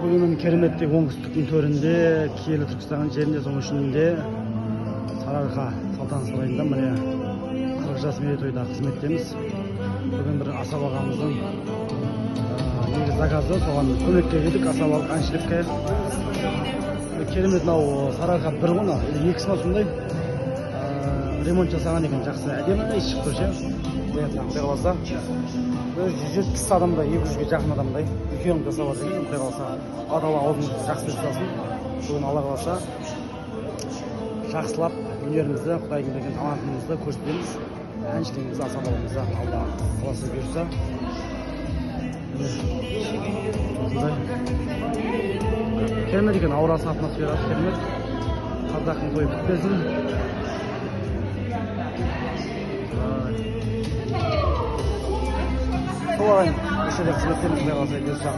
Bugünün кереметтей оңтүстіктің төрінде, киелі Түркістан жерінде, соның ішінде Сарыарқа салтанат сарайында міне 40 жас мерейтойда қызметтеміз. Бүгін бір Асап ағамыздың негізі заказы, соған көмекке келдік, асабалық әншілікке. Керемет мынау Сарыарқа бір ғана, екісі ма сондай ремонт жасаған екен, жақсы әдемі иіс шықты ше. Құдай қаласа 170 адамдай, 200-ге жақын адамдай үлкен жасап жатыр екен. Құдай қаласа адал аузымызды жақсы жасасын. Бүгін Алла қаласа жақсылап өнерімізді, Құдайдың берген талантымызды көрсетеміз. Әншілігімізді, асабалығымызды Алла қаласа бұйырса. Керемет екен, аурасы, атмосферасы керемет. Қазақтың тойы бітпесін. Солай, осы жерде қызметтеріміз құдай қаласа бұйырса.